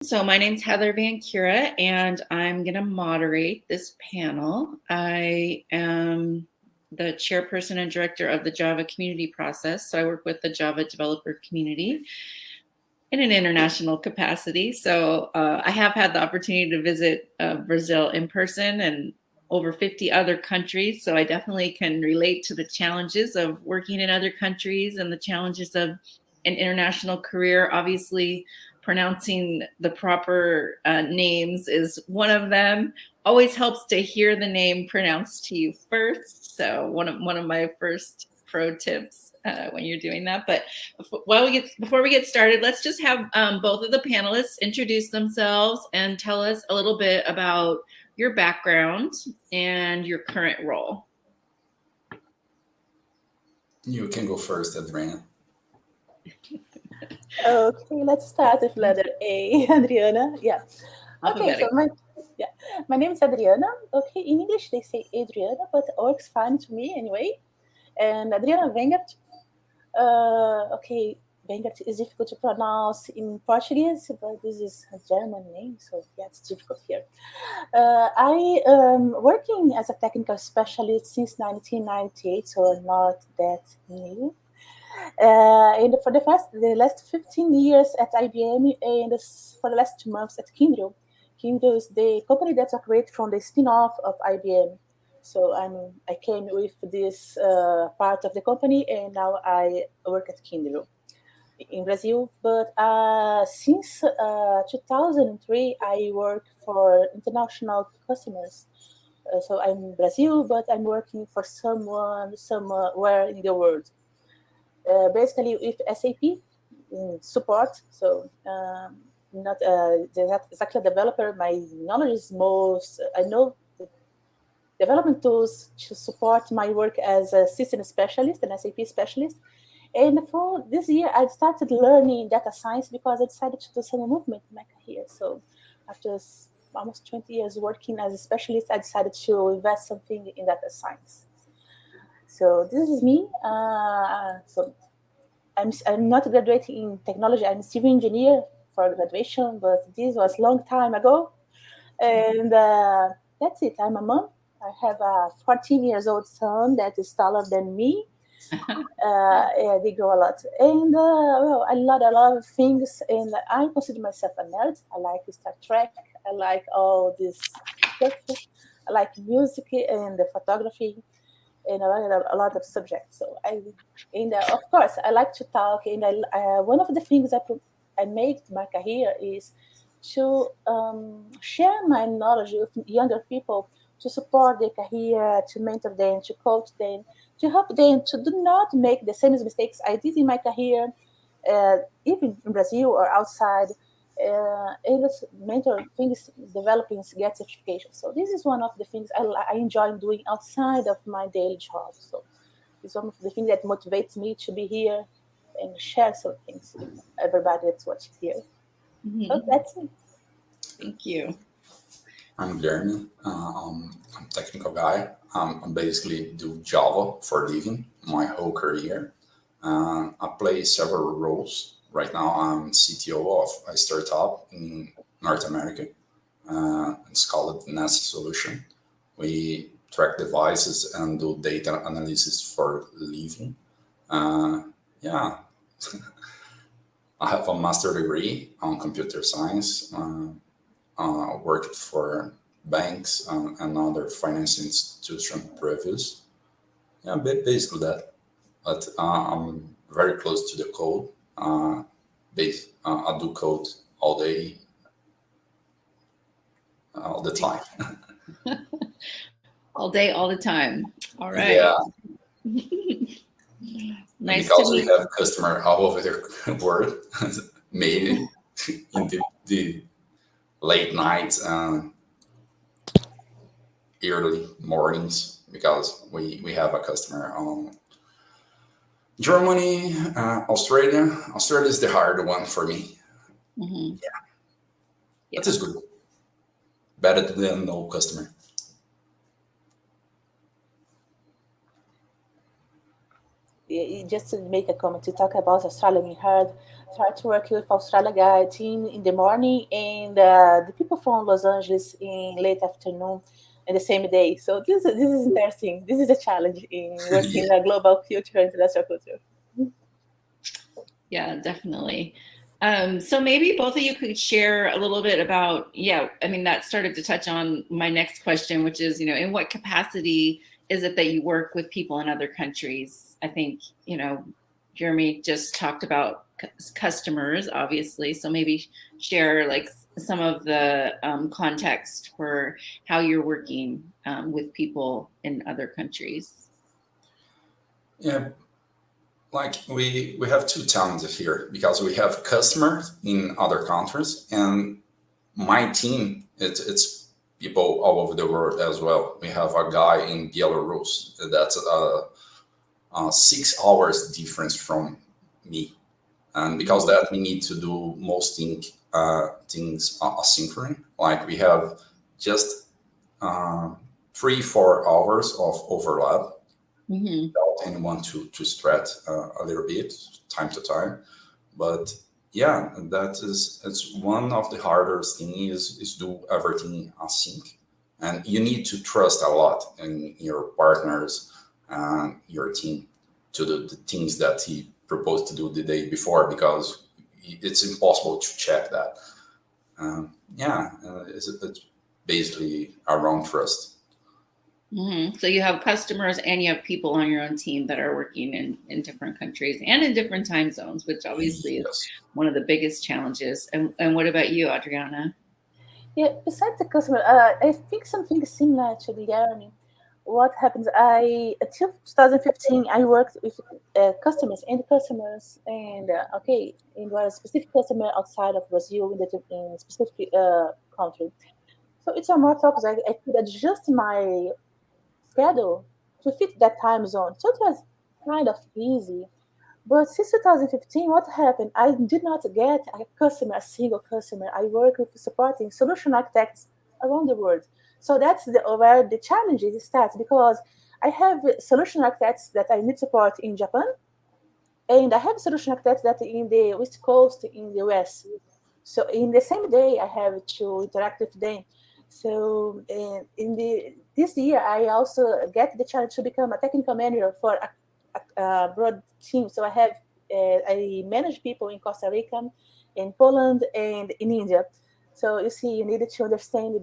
So my name's Heather Van Cura, and I'm going to moderate this panel. I am the chairperson and director of the Java community process. So I work with the Java developer community in an international capacity. So I have had the opportunity to visit Brazil in person and over 50 other countries. So I definitely can relate to the challenges of working in other countries and the challenges of an international career. Obviously, pronouncing the proper names is one of them. Always helps to hear the name pronounced to you first. So one of my first pro tips when you're doing that. But before we get started, let's just have both of the panelists introduce themselves and tell us a little bit about your background and your current role. You can go first, Adriana. Okay, let's start with letter A, Adriana. Yeah. Okay, so my name is Adriana. Okay, in English they say Adriana, but it works fine to me anyway. And Adriana Wenger. Okay, Weingart is difficult to pronounce in Portuguese, but this is a German name, so yeah, it's difficult here. I am working as a technical specialist since 1998, so not that new. And for the last 15 years at IBM, and for the last 2 months at Kyndryl. Kyndryl is the company that's operated from the spin-off of IBM. So I came with this part of the company, and now I work at Kyndryl in Brazil. But since 2003, I work for international customers. So I'm in Brazil, but I'm working for someone somewhere in the world. Basically with SAP support. So not exactly a developer. My knowledge is most, I know development tools to support my work as a system specialist, an SAP specialist. And for this year, I started learning data science because I decided to do some movement in my career. So after almost 20 years working as a specialist, I decided to invest something in data science. So this is me. So I'm not graduating in technology. I'm a civil engineer for graduation, but this was a long time ago. And that's it. I'm a mom. I have a 14 years old son that is taller than me. Yeah, they grow a lot. And well, I love a lot of things. And I consider myself a nerd. I like Star Trek. I like all this stuff. I like music and the photography. And a lot of subjects. So of course, I like to talk. And one of the things I make my career is to share my knowledge with younger people, to support their career, to mentor them, to coach them, to help them to do not make the same mistakes I did in my career, even in Brazil or outside. And it's mentor things, developing get certification. So this is one of the things I enjoy doing outside of my daily job. So it's one of the things that motivates me to be here and share some things with everybody that's watching here. Mm-hmm. So that's it. Thank you. I'm Guilherme. I'm a technical guy. I basically do Java for a living my whole career. I play several roles. Right now, I'm CTO of a startup in North America. It's called Nest Solution. We track devices and do data analysis for a living. Yeah, I have a master's degree on computer science. Worked for banks and other financial institutions previous. Yeah, basically that. But I'm very close to the code. I do code all day, all the time. All day, all the time. All right. Yeah. Nice because to we meet have customers all over the world, maybe in the late nights and early mornings, because we have a customer on Germany, Australia. Australia is the hard one for me. Mm-hmm. Yeah, that is good. Better than no customer. just to make a comment to talk about Australia, we had tried to work with Australia guy team in the morning and the people from Los Angeles in late afternoon and the same day. So this is interesting. This is a challenge in working in a global culture, international culture. Yeah, definitely. So maybe both of you could share a little bit about, I mean, that started to touch on my next question, which is, in what capacity is it that you work with people in other countries? I think, Jeremy just talked about customers, obviously. So maybe share like some of the context for how you're working with people in other countries. Yeah, like we have two challenges here because we have customers in other countries, and my team it's people all over the world as well. We have a guy in Belarus that's 6 hours difference from me, and because that we need to do most things asynchronous. Like we have just 3-4 hours of overlap without anyone to stretch a little bit time to time. But yeah, it's one of the hardest things is do everything async, and you need to trust a lot in your partners and your team to do the things that he proposed to do the day before, because it's impossible to check that. It's basically around trust. So you have customers and you have people on your own team that are working in different countries and in different time zones, which obviously is one of the biggest challenges. And what about you, Adriana? Yeah, besides the customer, I think something similar to Guilherme. What happens? Until 2015, I worked with customers, and okay, it was a specific customer outside of Brazil in a specific country. So it's a more focus. I could adjust my schedule to fit that time zone. So it was kind of easy. But since 2015, what happened? I did not get a single customer. I work with supporting solution architects around the world. So that's where the challenge starts, because I have solution architects that I need support in Japan, and I have solution architects that in the West Coast in the US. So in the same day, I have to interact with them. So this year, I also get the challenge to become a technical manager for a broad team. So I manage people in Costa Rica, in Poland, and in India. So you see, you needed to understand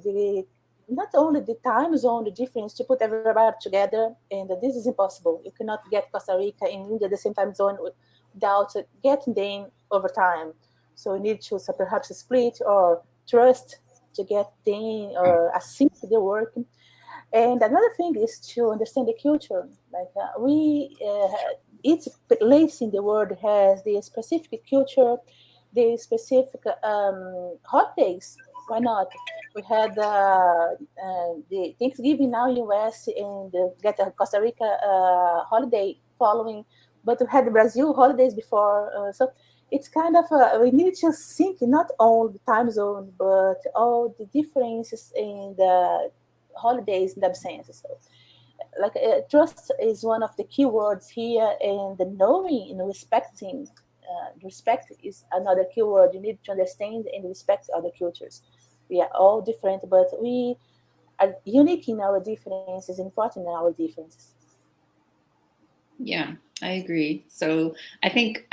not only the time zone, the difference to put everybody together, and this is impossible. You cannot get Costa Rica and India the same time zone without getting them over time. So you need to perhaps split or trust to get them or async the work. And another thing is to understand the culture. Like each place in the world has the specific culture, the specific holidays. Why not? We had the Thanksgiving now in US, and get a Costa Rica holiday following, but we had the Brazil holidays before. So it's kind of we need to sync not all the time zone, but all the differences in the holidays and absences. So, like trust is one of the key words here, and the knowing and respecting. Respect is another key word. You need to understand and respect other cultures. We are all different, but we are unique in our differences, important in our differences. Yeah, I agree. So I think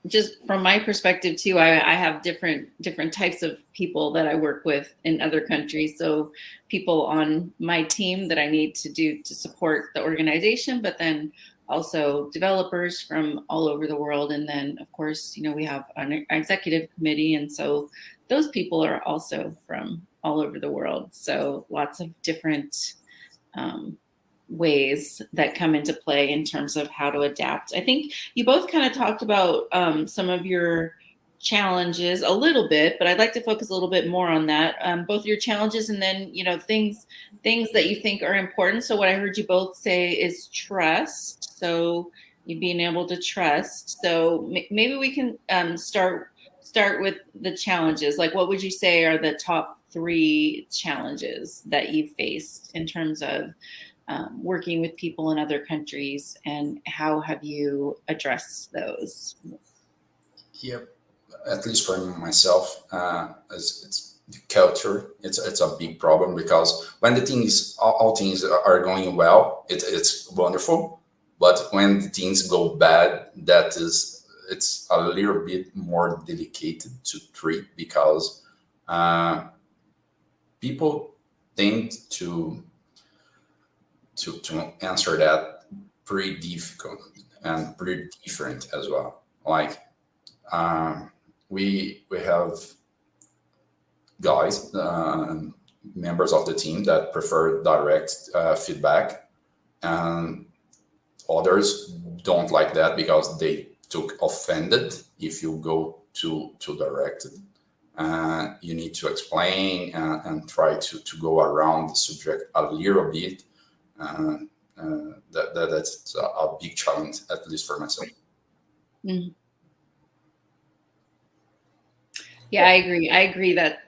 just from my perspective too, I have different types of people that I work with in other countries. So people on my team that I need to do to support the organization, but then also developers from all over the world. And then of course, we have an executive committee. And so those people are also from all over the world. So lots of different ways that come into play in terms of how to adapt. I think you both kind of talked about some of your challenges a little bit, but I'd like to focus a little bit more on that. Both your challenges and then, things that you think are important. So what I heard you both say is trust. So you being able to trust. So maybe we can start with the challenges. Like, what would you say are the top 3 challenges that you faced in terms of working with people in other countries, and how have you addressed those? Yep. At least for myself, as it's the culture, it's a big problem, because when the things, all things are going well, it's wonderful. But when the things go bad, it's a little bit more delicate to treat, because people tend to answer that pretty difficult and pretty different as well. Like, we have guys, members of the team, that prefer direct feedback, and others don't like that, because they took offended if you go too direct. You need to explain, and try to go around the subject a little bit. That's a big challenge, at least for myself. Mm. Yeah, I agree that,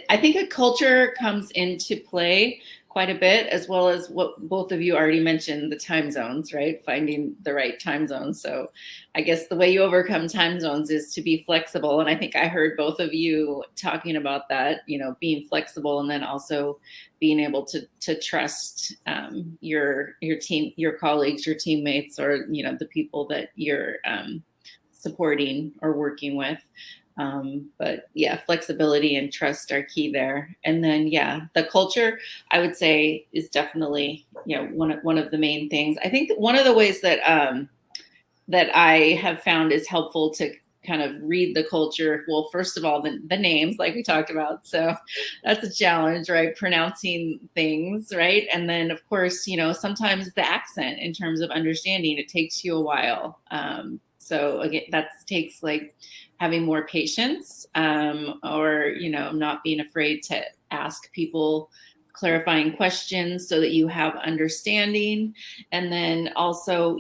I think a culture comes into play quite a bit, as well as what both of you already mentioned, the time zones, right? Finding the right time zones. So I guess the way you overcome time zones is to be flexible. And I think I heard both of you talking about that, being flexible, and then also being able to trust your team, your colleagues, your teammates, or, the people that you're supporting or working with. But yeah, flexibility and trust are key there. And then, the culture, I would say, is definitely, one of the main things. I think that one of the ways that that I have found is helpful to kind of read the culture. Well, first of all, the names, like we talked about. So that's a challenge, right? Pronouncing things, right? And then, of course, sometimes the accent, in terms of understanding, it takes you a while. So again, that takes like having more patience, or, not being afraid to ask people clarifying questions so that you have understanding. And then also,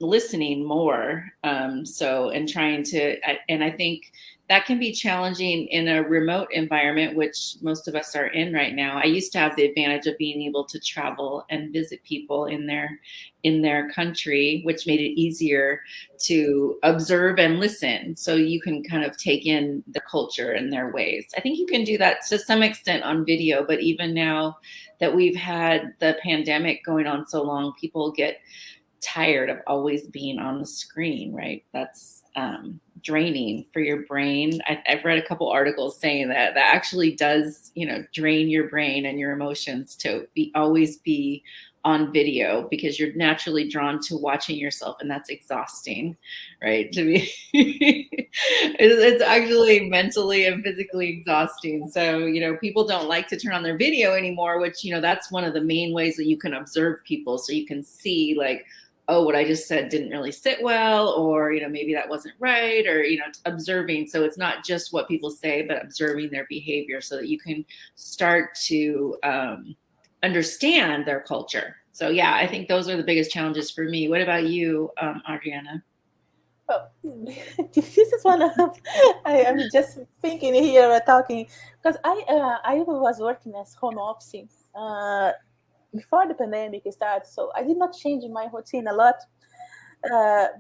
listening more. And trying to, and I think that can be challenging in a remote environment, which most of us are in right now. I used to have the advantage of being able to travel and visit people in their country, which made it easier to observe and listen. So you can kind of take in the culture and their ways. I think you can do that to some extent on video, but even now that we've had the pandemic going on so long, people get tired of always being on the screen, right? That's draining for your brain. I've read a couple articles saying that actually does, drain your brain and your emotions to always be on video, because you're naturally drawn to watching yourself, and that's exhausting, right? To be, it's actually mentally and physically exhausting. So, people don't like to turn on their video anymore, which, that's one of the main ways that you can observe people. So you can see, like, oh, what I just said didn't really sit well, or, maybe that wasn't right, or, observing. So it's not just what people say, but observing their behavior, so that you can start to understand their culture. So yeah, I think those are the biggest challenges for me. What about you, Adriana? Well, this is one of, I'm just thinking here, talking, because I was working as home office before the pandemic started, so I did not change my routine a lot.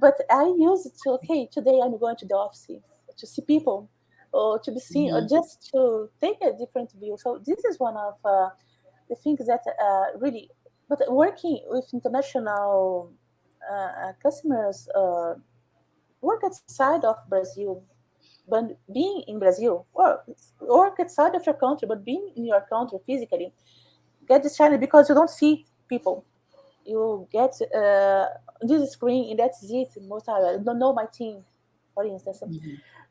But I used to, okay, today I'm going to the office to see people, or to be seen, or just to take a different view. So this is one of the things that really, but working with international customers, work outside of Brazil, but being in Brazil, or work outside of your country, but being in your country physically, get this challenge, because you don't see people. You get this screen, and that's it. Most of I don't know my team, for instance.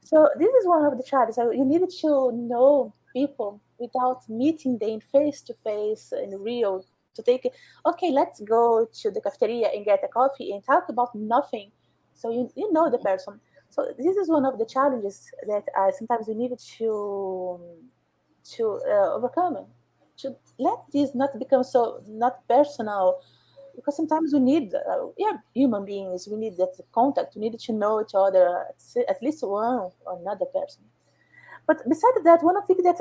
So this is one of the challenges. So you need to know people without meeting them face to face in real. To take, okay, let's go to the cafeteria and get a coffee and talk about nothing. So you know the person. So this is one of the challenges that sometimes we need to overcome. To let this not become so not personal, because sometimes we need, human beings, we need that contact, we need to know each other, at least one or another person. But besides that, one of the things that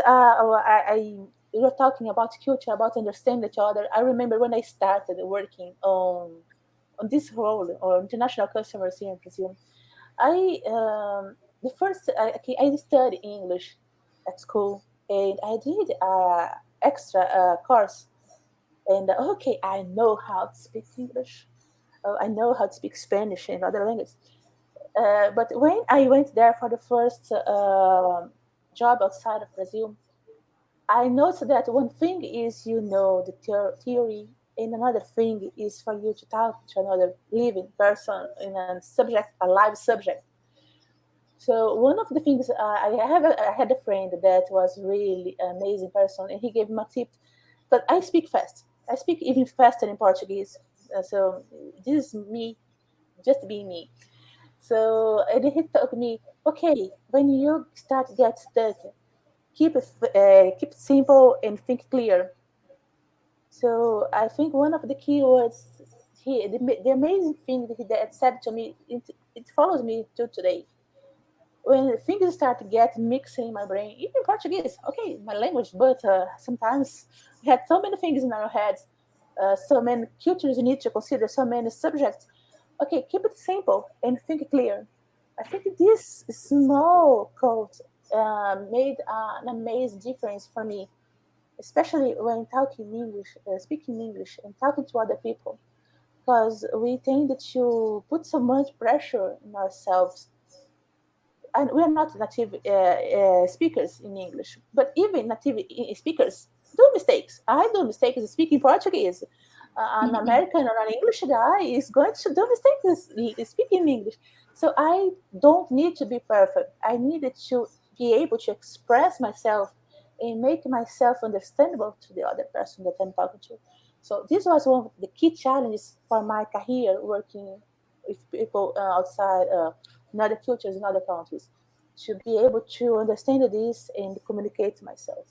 we were talking about culture, about understanding each other. I remember when I started working on this role or international customers here in Brazil. The first I studied English at school, and I did a extra course. And okay, I know how to speak English. I know how to speak Spanish and other languages. But when I went there for the first job outside of Brazil, I noticed that one thing is the theory, and another thing is for you to talk to another living person in a subject, a live subject. So one of the things I had a friend that was really amazing person, and he gave me a tip. But I speak fast. I speak even faster in Portuguese. So this is me, just being me. So and he told me, okay, when you start get stuck, keep it simple and think clear. So I think one of the key words the amazing thing that he that said to me, it follows me to today. When things start to get mixed in my brain, even Portuguese, okay, my language, but sometimes we had so many things in our heads, so many cultures you need to consider, so many subjects. Okay, keep it simple and think clear. I think this small quote made an amazing difference for me, especially when talking English, speaking English, and talking to other people, because we tend to put so much pressure on ourselves, and we are not native speakers in English, but even native speakers do mistakes. I do mistakes speaking Portuguese. An American or an English guy is going to do mistakes speaking English. So I don't need to be perfect. I needed to be able to express myself and make myself understandable to the other person that I'm talking to. So this was one of the key challenges for my career working with people outside in other cultures, in other countries, to be able to understand this and communicate myself.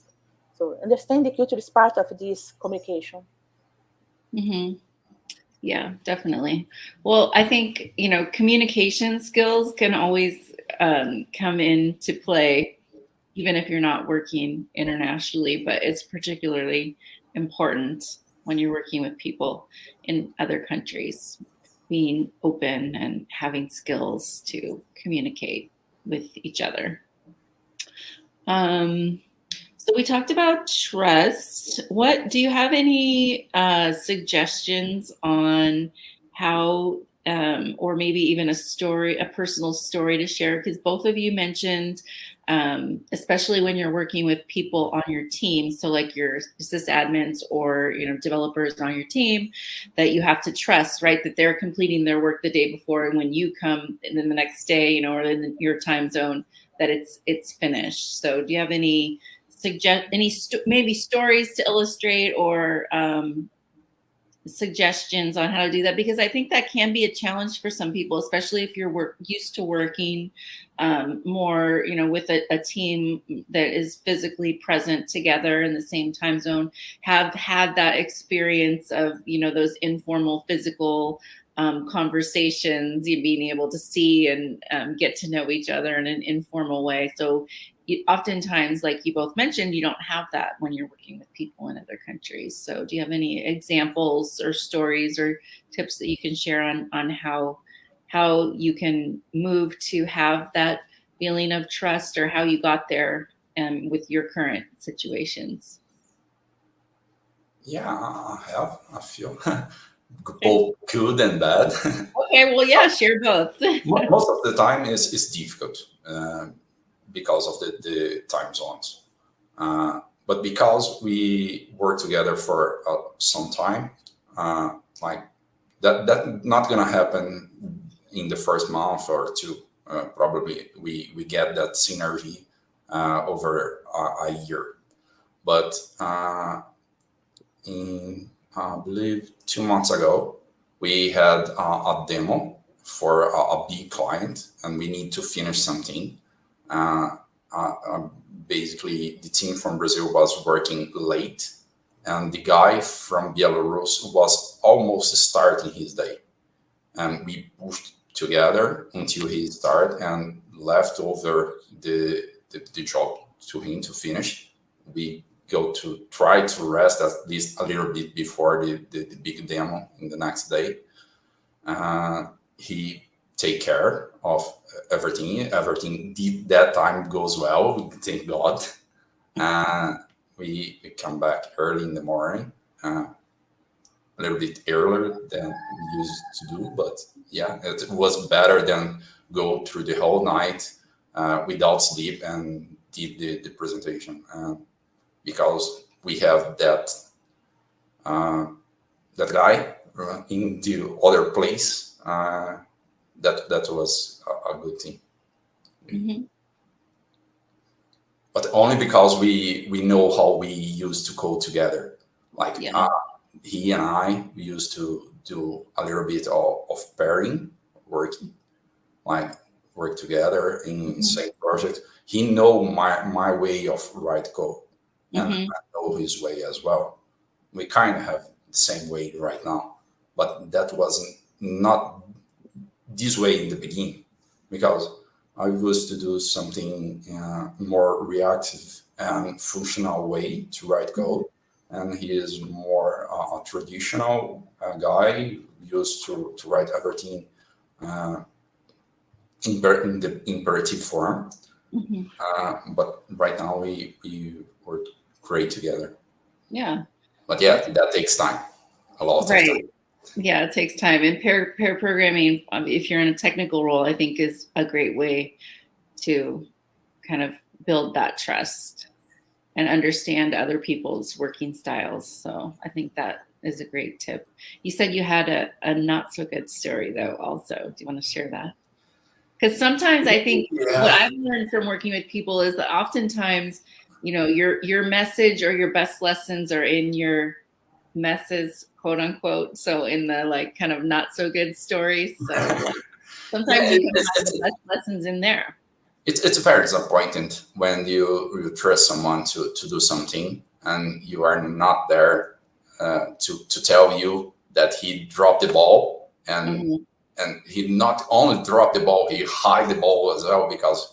So understand the culture is part of this communication. Mm-hmm. Yeah, definitely. Well, I think, communication skills can always come into play, even if you're not working internationally, but it's particularly important when you're working with people in other countries, being open and having skills to communicate with each other. So we talked about trust. What do you have any suggestions on how, or maybe even a personal story to share? Because both of you mentioned, especially when you're working with people on your team, so like your sysadmins or developers on your team, that you have to trust, right? That they're completing their work the day before, and when you come in the next day, or in your time zone, that it's finished. So do you have any maybe stories to illustrate, or suggestions on how to do that? Because I think that can be a challenge for some people, especially if you're used to working more, with a team that is physically present together in the same time zone, have had that experience of, those informal physical conversations, you being able to see and get to know each other in an informal way. So oftentimes, like you both mentioned, you don't have that when you're working with people in other countries. So do you have any examples or stories or tips that you can share on how you can move to have that feeling of trust, or how you got there with your current situations? Yeah, I have a few, both good and bad. Okay, well, yeah, share both. Most of the time is difficult because of the time zones. But because we work together for some time, like that not gonna happen in the first month or two. Probably we get that synergy over a year. But in I believe 2 months ago, we had a demo for a big client, and we need to finish something. Uh, Basically, the team from Brazil was working late, and the guy from Belarus was almost starting his day. And we pushed together until he started and left over the job to him to finish. We go to try to rest at least a little bit before the big demo in the next day. He take care of everything. Everything did that time goes well. Thank God. We come back early in the morning, a little bit earlier than we used to do. But yeah, it was better than go through the whole night without sleep and did the presentation. Because we have that guy in the other place. That was a good thing. Mm-hmm. But only because we know how we used to code together. Like he and I used to do a little bit of pairing working, like work together in same project. He know my way of write code, and I know his way as well. We kind of have the same way right now, but that wasn't not this way in the beginning, because I used to do something more reactive and functional way to write code, and he is more a traditional guy, used to write everything in the imperative form. But right now we work great together. Yeah. But yeah, that takes time, a lot of time. Yeah, it takes time. And pair programming, if you're in a technical role, I think is a great way to kind of build that trust and understand other people's working styles. So I think that is a great tip. You said you had a not so good story though also. Do you want to share that? Because sometimes I think what I've learned from working with people is that oftentimes, you know, your message or your best lessons are in your messes, quote unquote. So in the like kind of not so good stories. So like, sometimes you can find the best lessons in there. It's very disappointing when you trust someone to do something and you are not there to tell you that he dropped the ball, and he not only dropped the ball, he hide the ball as well, because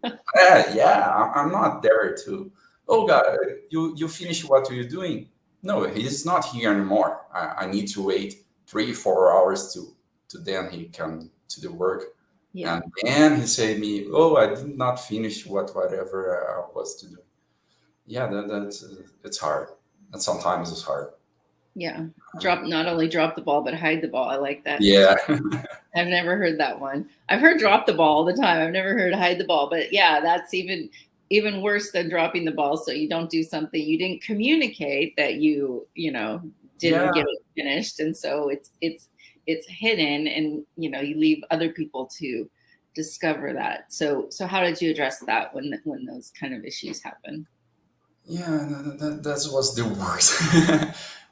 I'm not there to, oh God, you finish what you're doing. No, he's not here anymore. I need to wait 3-4 hours to then he come to the work. And then he said me, oh, I did not finish whatever I was to do. Yeah, that's it's hard. And sometimes it's hard. Yeah. Not only drop the ball, but hide the ball. I like that. Yeah. I've never heard that one. I've heard drop the ball all the time. I've never heard hide the ball, but yeah, that's even worse than dropping the ball. So you don't do something, you didn't communicate that you didn't get it finished. And so it's hidden, and, you know, you leave other people to discover that. So how did you address that when those kind of issues happen? Yeah, that was the worst.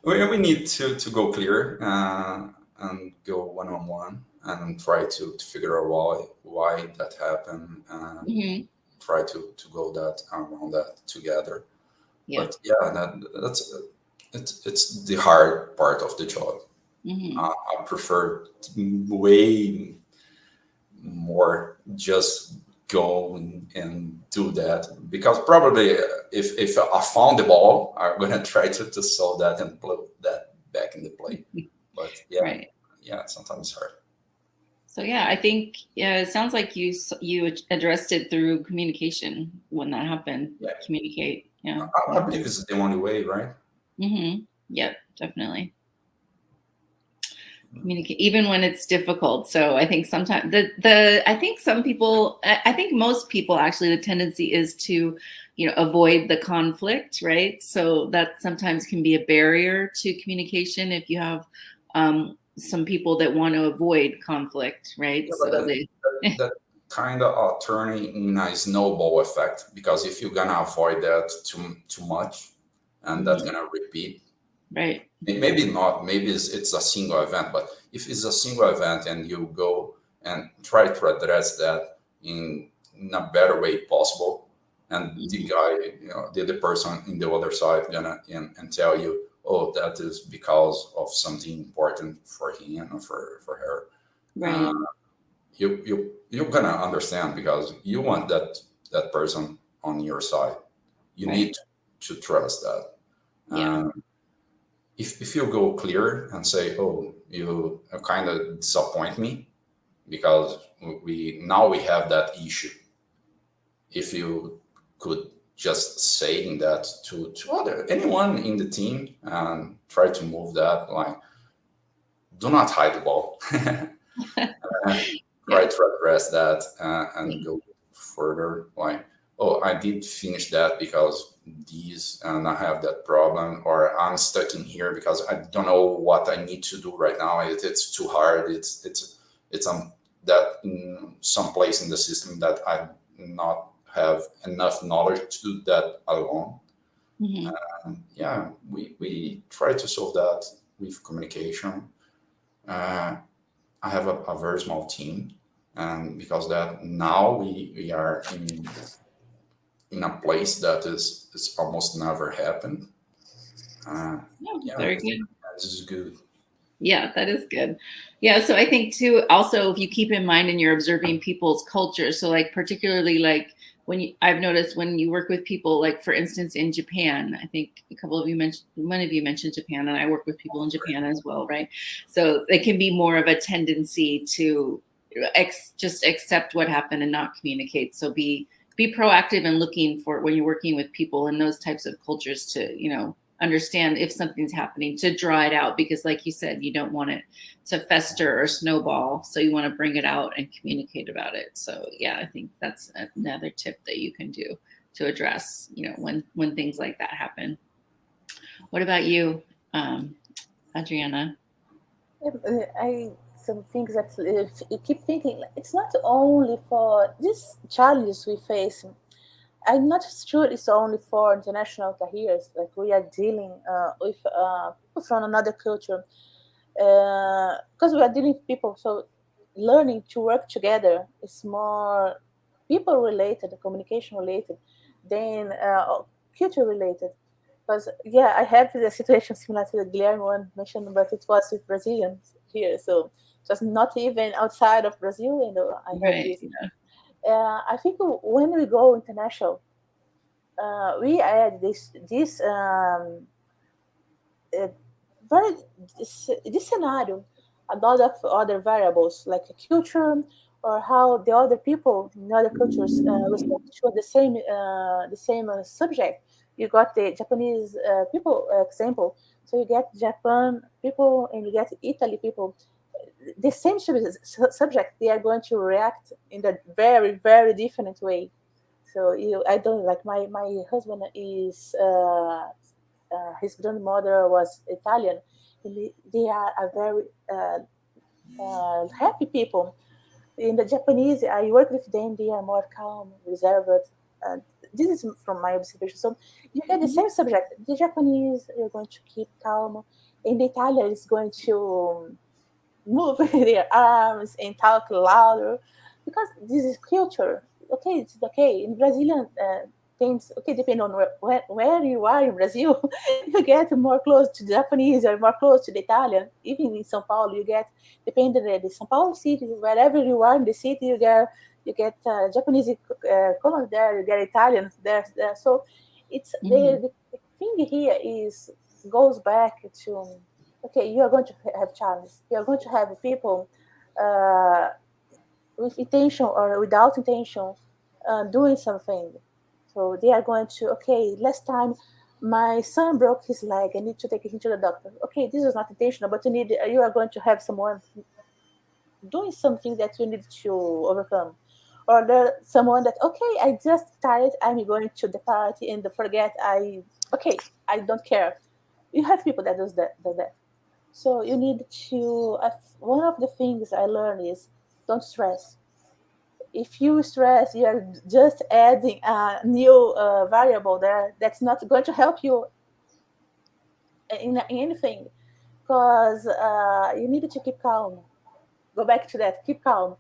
we need to go clear and go one-on-one and try to figure out why that happened, and try to go around that together. But yeah, it's the hard part of the job. I prefer way more just go and do that, because probably if I found the ball, I'm gonna try to solve that and put that back in the play. But yeah, sometimes it's hard. So yeah, I think it sounds like you addressed it through communication when that happened. Communicate. Yeah, I believe it's the only way, right? Yep, definitely. Communicate even when it's difficult. So I think sometimes I think most people actually, the tendency is to, avoid the conflict, right? So that sometimes can be a barrier to communication if you have some people that want to avoid conflict, right? Yeah, so that kind of turning in a snowball effect, because if you're gonna avoid that too much, and that's gonna repeat. Right. Maybe not. Maybe it's a single event, but if it's a single event and you go and try to address that in a better way possible, and the guy, the person in the other side gonna and tell you, oh, that is because of something important for him or for her. Right. You're gonna understand, because you want that person on your side. You need to. to trust that. Yeah. If you go clear and say, oh, you kind of disappoint me because we have that issue. If you could just saying that to anyone in the team and try to move that, like, do not hide the ball. Try to address that and go further. Like, oh, I did finish that because these, and I have that problem, or I'm stuck in here because I don't know what I need to do right now. It's too hard. It's that in some place in the system that I not have enough knowledge to do that alone. Yeah, we try to solve that with communication. I have a very small team, and because that now we are in a place that is almost never happened. Very good. This is good. Yeah, that is good. Yeah, so I think too, also, if you keep in mind and you're observing people's culture, so like particularly like I've noticed when you work with people, like for instance in Japan, I think one of you mentioned Japan, and I work with people in Japan as well, right? So it can be more of a tendency to just accept what happened and not communicate. So be proactive in looking for, when you're working with people in those types of cultures, to understand if something's happening, to draw it out, because like you said, you don't want it to fester or snowball, so you want to bring it out and communicate about it. So yeah, I think that's another tip that you can do to address when things like that happen. What about you, Adriana? Some things that if you keep thinking, it's not only for these challenges we face. I'm not sure it's only for international careers. Like, we are dealing with people from another culture, because we are dealing with people. So learning to work together is more people related, communication related, than culture related. Because I had a situation similar to the Guilherme one mentioned, but it was with Brazilians here. So just not even outside of Brazil, I had this. I think when we go international, we add this this scenario, a lot of other variables like culture, or how the other people in other cultures respond to the same subject. You got the Japanese people example, so you get Japan people and you get Italy people. The same subject, they are going to react in a very, very different way. So I don't like my husband is his grandmother was Italian. They are a very happy people. In the Japanese, I work with them. They are more calm, reserved. This is from my observation. So you get the same subject. The Japanese are going to keep calm, and the Italian is going to move their arms and talk louder, because this is culture. Okay, it's okay. In Brazilian things, okay, depending on where you are in Brazil, you get more close to the Japanese or more close to the Italian. Even in São Paulo, you get, depending on the São Paulo city, wherever you are in the city, you get Japanese colors there, you get Italians there. So it's the thing here goes back to, okay, you are going to have challenges. You are going to have people with intention or without intention doing something. So they are going to, okay, last time my son broke his leg. I need to take him to the doctor. Okay, this is not intentional, but you are going to have someone doing something that you need to overcome. Or someone that, okay, I just tired, I'm going to the party and forget I don't care. You have people that does that. So you need to, one of the things I learned is, don't stress. If you stress, you are just adding a new variable there that's not going to help you in anything, because you need to keep calm. Go back to that, keep calm,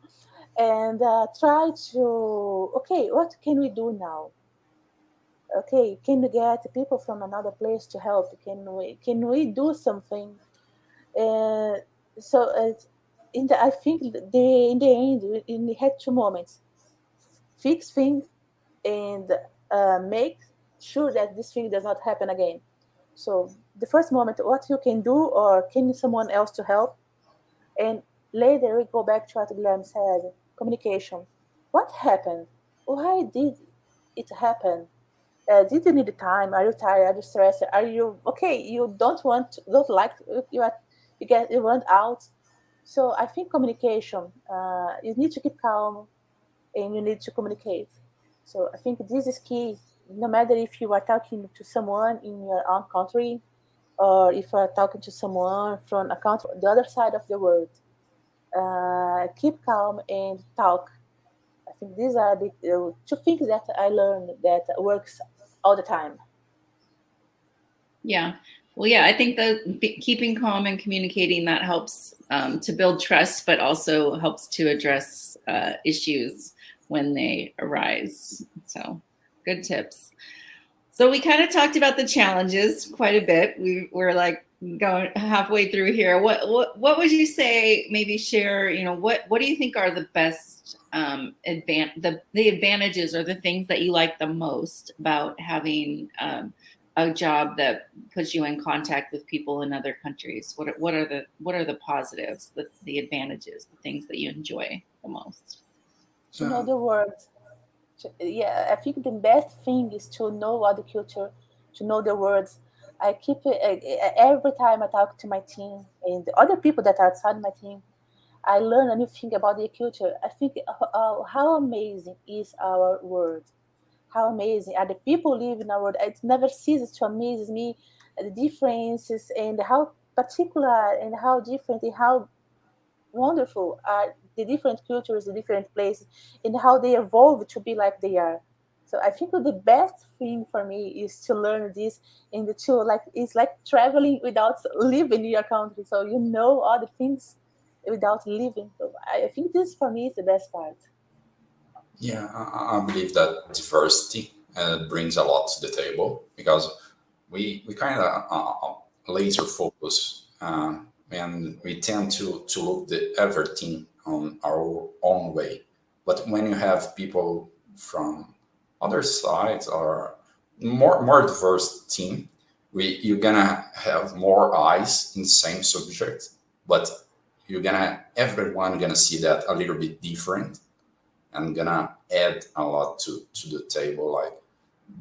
and try to, okay, what can we do now? Okay, can we get people from another place to help? Can we do something? So I think in the end, we had two moments: fix things and make sure that this thing does not happen again. So the first moment, what you can do, or can someone else to help? And later we go back to what Guilherme said, communication. What happened? Why did it happen? Did you need time? Are you tired? Are you stressed? Are you okay? You don't like you want out. So I think communication. You need to keep calm and you need to communicate. So I think this is key. No matter if you are talking to someone in your own country or if you are talking to someone from a country, the other side of the world, keep calm and talk. I think these are the two things that I learned that works all the time. Yeah. Well, yeah, I think that keeping calm and communicating, that helps to build trust, but also helps to address issues when they arise. So good tips. So we kind of talked about the challenges quite a bit. We're like going halfway through here. What would you say? Maybe share. What do you think are the best the advantages or the things that you like the most about having a job that puts you in contact with people in other countries? What are the positives, the advantages, the things that you enjoy the most? To know the words. Yeah, I think the best thing is to know other culture, to know the words. I keep it every time I talk to my team and the other people that are outside my team. I learn a new thing about their culture. I think how amazing is our world. How amazing are the people living in our world. It never ceases to amaze me, the differences and how particular and how different and how wonderful are the different cultures, the different places, and how they evolve to be like they are. So I think the best thing for me is to learn this and to like it's like traveling without living in your country. So you know all the things without living. So I think this for me is the best part. Yeah, I believe that diversity brings a lot to the table because we kind of laser focus and we tend to look the everything on our own way. But when you have people from other sides or more diverse team, you're gonna have more eyes in the same subject, but everyone gonna see that a little bit different and gonna add a lot to the table, like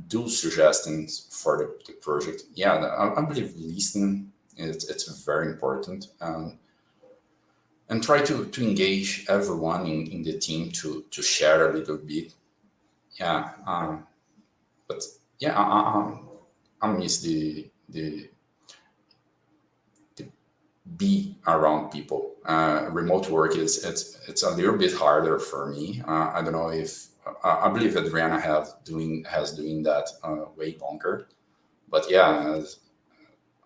do suggestions for the project. Yeah, I believe listening it's very important, and try to engage everyone in the team to share a little bit. Yeah, but yeah, I miss the be around people. Remote work is it's a little bit harder for me. I don't know if I believe Adriana has doing that way longer, but yeah,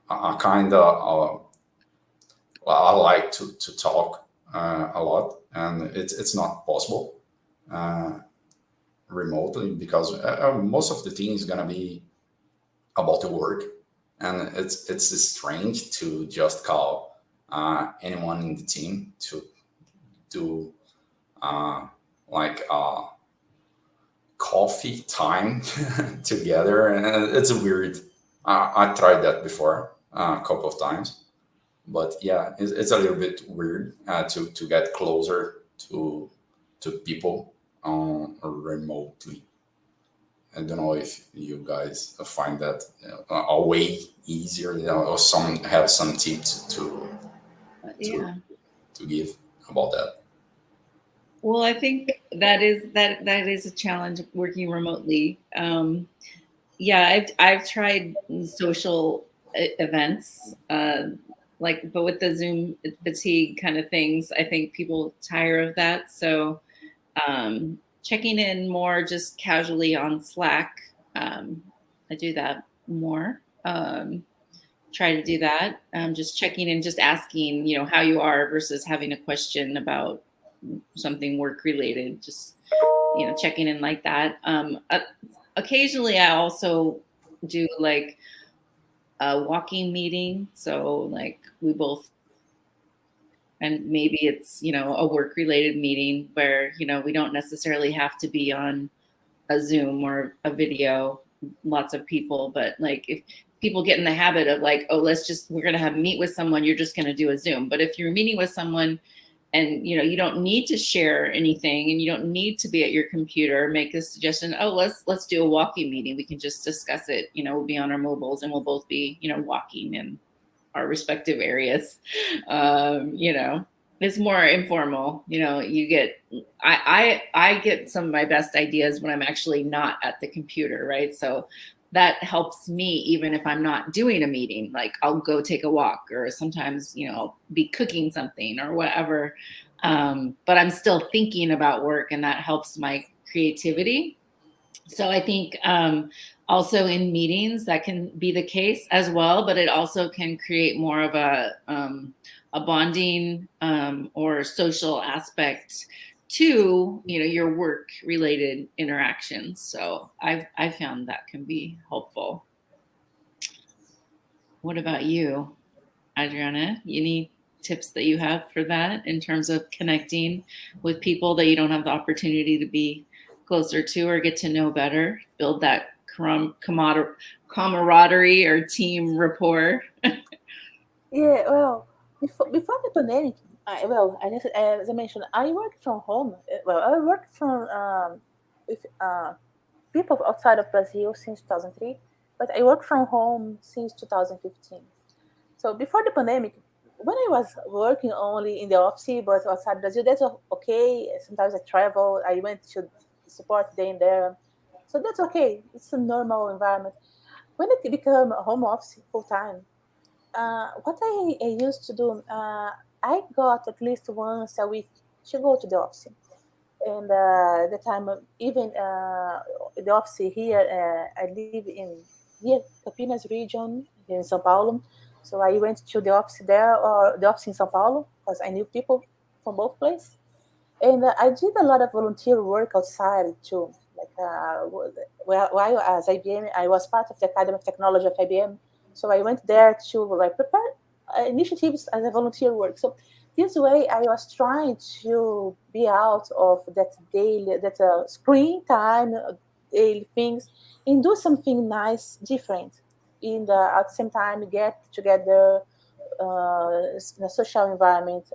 I kind of I like to talk a lot, and it's not possible remotely because most of the thing is gonna be about the work, and it's strange to just call anyone in the team to do uh, like coffee time together, and it's weird. I tried that before a couple of times, but yeah, it's a little bit weird to get closer to people remotely. I don't know if you guys find that a way easier, or some have some tips to Yeah. to give about that. Well, I think that is a challenge working remotely. Yeah, I've tried social events, like, but with the Zoom fatigue kind of things, I think people tire of that. So checking in more just casually on Slack, I do that more. Try to do that. Just checking in, just asking, how you are versus having a question about something work related. Just checking in like that. Occasionally, I also do like a walking meeting. So like we both, and maybe it's a work related meeting where we don't necessarily have to be on a Zoom or a video. lots of people, but like if people get in the habit of like, oh, we're going to meet with someone, you're just going to do a Zoom. But if you're meeting with someone and, you know, you don't need to share anything and you don't need to be at your computer, make a suggestion, oh, let's do a walking meeting. We can just discuss it. You know, we'll be on our mobiles and we'll both be, you know, walking in our respective areas. You know, it's more informal. You know, I get some of my best ideas when I'm actually not at the computer, right? So that helps me even if I'm not doing a meeting. Like I'll go take a walk, or sometimes, you know, I'll be cooking something or whatever. But I'm still thinking about work, and that helps my creativity. So I think also in meetings that can be the case as well, but it also can create more of a bonding or social aspect to, you know, your work related interactions. So I found that can be helpful. What about you, Adriana? Any tips that you have for that in terms of connecting with people that you don't have the opportunity to be closer to or get to know better, build that camaraderie or team rapport? Yeah, well, before the pandemic, as I mentioned, I work from home. Well, I work from with people outside of Brazil since 2003, but I work from home since 2015. So before the pandemic, when I was working only in the office, but outside Brazil, that's okay. Sometimes I travel. I went to support them there, so that's okay. It's a normal environment. When it became a home office full time, what I used to do, I got at least once a week to go to the office. And the time, even the office here, I live in here, Campinas region here in São Paulo. So I went to the office there, or the office in São Paulo, because I knew people from both places. And I did a lot of volunteer work outside too. Like while as IBM, I was part of the Academy of Technology of IBM. So I went there to like prepare initiatives as a volunteer work. So this way, I was trying to be out of that daily, that screen time, daily things, and do something nice, different. At the same time, get together in a social environment.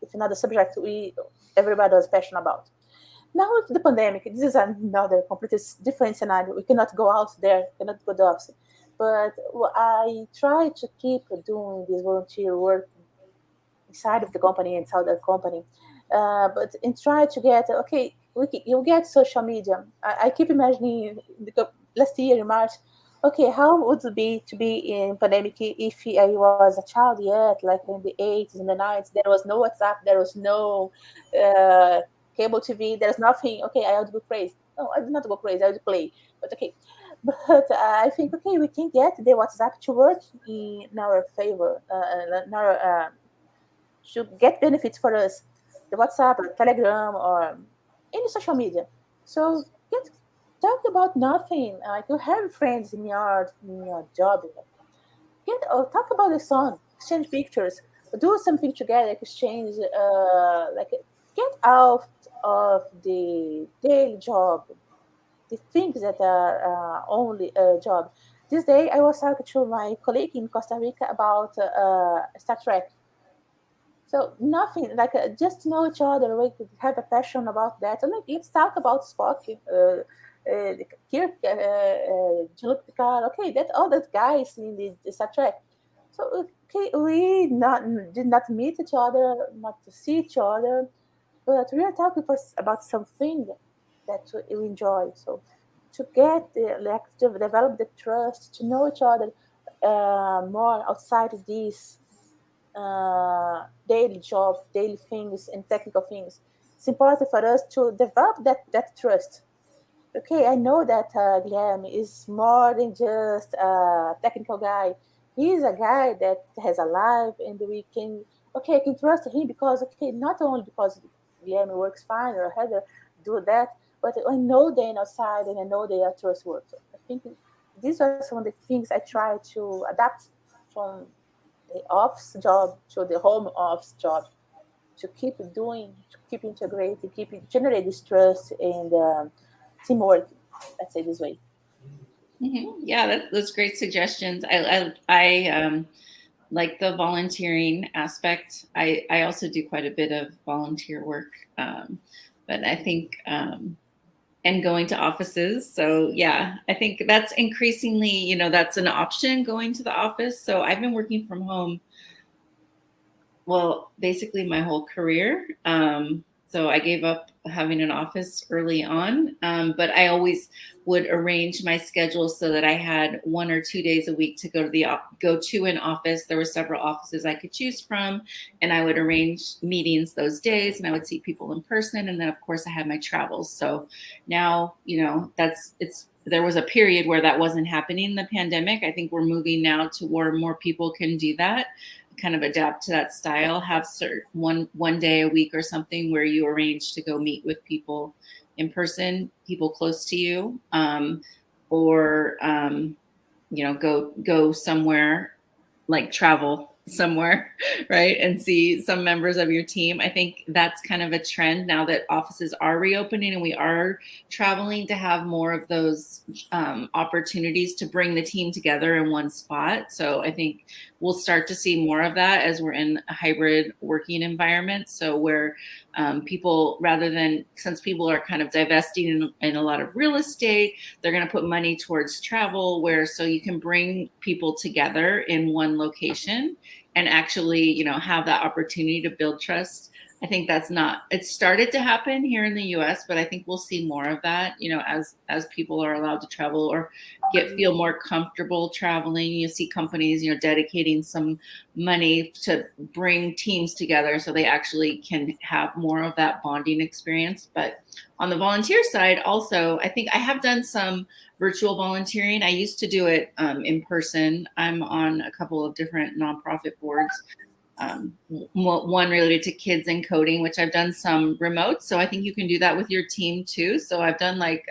It's another subject everybody was passionate about. Now with the pandemic, this is another completely different scenario. We cannot go out there, cannot go to the office. But I try to keep doing this volunteer work inside of the company, inside the company. But and try to get okay. You get social media. I keep imagining last year in March. Okay, how would it be to be in pandemic if I was a child yet, like in the 80s and the 90s? There was no WhatsApp, there was no cable TV, there's nothing. Okay, I would go crazy. No, I did not go crazy. I would play, but okay. But I think okay, we can get the WhatsApp to work in our favor, to get benefits for us, the WhatsApp or Telegram or any social media. So get talk about nothing. Like you have friends in your job. Talk about the song, exchange pictures, do something together, exchange like get out of the daily job, the things that are only a job. This day I was talking to my colleague in Costa Rica about Star Trek. So nothing like just know each other. We could have a passion about that. And like, let's talk about Spock, Kirk, Jean-Luc Picard. Okay, that all those guys in the Star Trek. So okay, we not did not meet each other, not to see each other, but we are talking about something that we enjoy. So to get like to develop the trust, to know each other more outside this daily job, daily things, and technical things. It's important for us to develop that trust. Okay, I know that Guilherme is more than just a technical guy. He's a guy that has a life, and we can okay, I can trust him because okay, not only because Guilherme works fine or Heather do that, but I know they're outside and I know they are trustworthy. I think these are some of the things I try to adapt from the office job to the home office job to keep doing, to keep integrating, generate this trust and teamwork. Let's say this way. Yeah, those great suggestions. I like the volunteering aspect. I also do quite a bit of volunteer work, but I think and going to offices. So yeah, I think that's increasingly, that's an option, going to the office. So I've been working from home, well, basically my whole career. So I gave up having an office early on, but I always would arrange my schedule so that I had 1 or 2 days a week to go to an office. There were several offices I could choose from, and I would arrange meetings those days, and I would see people in person. And then of course I had my travels. So now, there was a period where that wasn't happening in the pandemic. I think we're moving now to where more people can do that, kind of adapt to that style, have one day a week or something where you arrange to go meet with people in person, people close to you, or go somewhere, like travel somewhere, right, and see some members of your team. I think that's kind of a trend now that offices are reopening and we are traveling, to have more of those opportunities to bring the team together in one spot. So I think we'll start to see more of that as we're in a hybrid working environment. So where people, since people are kind of divesting in a lot of real estate, they're going to put money towards travel, so you can bring people together in one location and actually, have that opportunity to build trust. I think it's started to happen here in the US, but I think we'll see more of that, as people are allowed to travel or feel more comfortable traveling. You see companies, dedicating some money to bring teams together so they actually can have more of that bonding experience. But on the volunteer side, also, I think I have done some virtual volunteering. I used to do it in person. I'm on a couple of different nonprofit boards, one related to kids and coding, which I've done some remote. So I think you can do that with your team too. So I've done like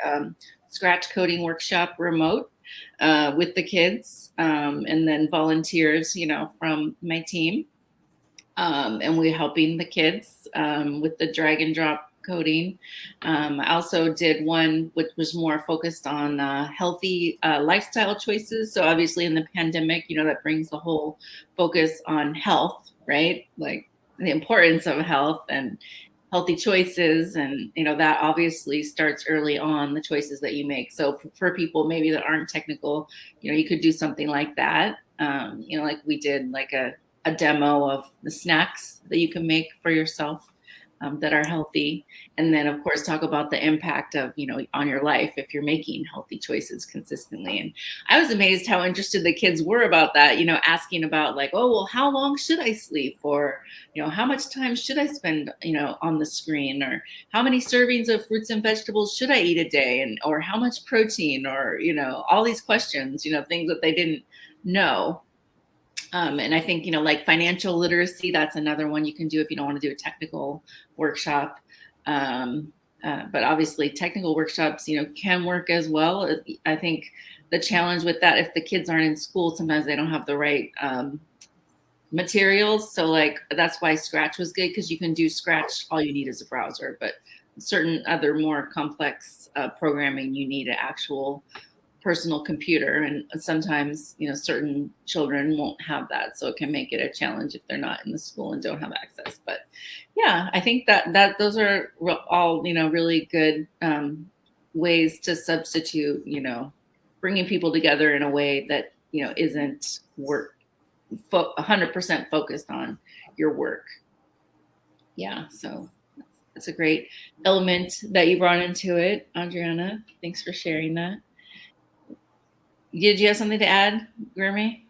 Scratch coding workshop remote with the kids, and then volunteers, from my team. And we're helping the kids with the drag and drop coding. I also did one which was more focused on healthy lifestyle choices. So obviously in the pandemic, that brings the whole focus on health, right? Like the importance of health and healthy choices. And, that obviously starts early on, the choices that you make. So for people maybe that aren't technical, you could do something like that. Like we did like a demo of the snacks that you can make for yourself that are healthy. And then of course talk about the impact of, on your life if you're making healthy choices consistently. And I was amazed how interested the kids were about that, asking about like, oh, well, how long should I sleep? Or, how much time should I spend, on the screen? Or how many servings of fruits and vegetables should I eat a day? And, or how much protein? Or, all these questions, things that they didn't know. And I think, like financial literacy, that's another one you can do if you don't want to do a technical workshop. But obviously technical workshops, can work as well. I think the challenge with that, if the kids aren't in school, sometimes they don't have the right materials. So like, that's why Scratch was good, because you can do Scratch, all you need is a browser, but certain other more complex programming, you need an actual personal computer, and sometimes certain children won't have that, so it can make it a challenge if they're not in the school and don't have access. But yeah, I think that those are all really good ways to substitute bringing people together in a way that isn't 100% focused on your work. Yeah, so that's a great element that you brought into it, Adriana. Thanks for sharing that. Did you have something to add, Guilherme?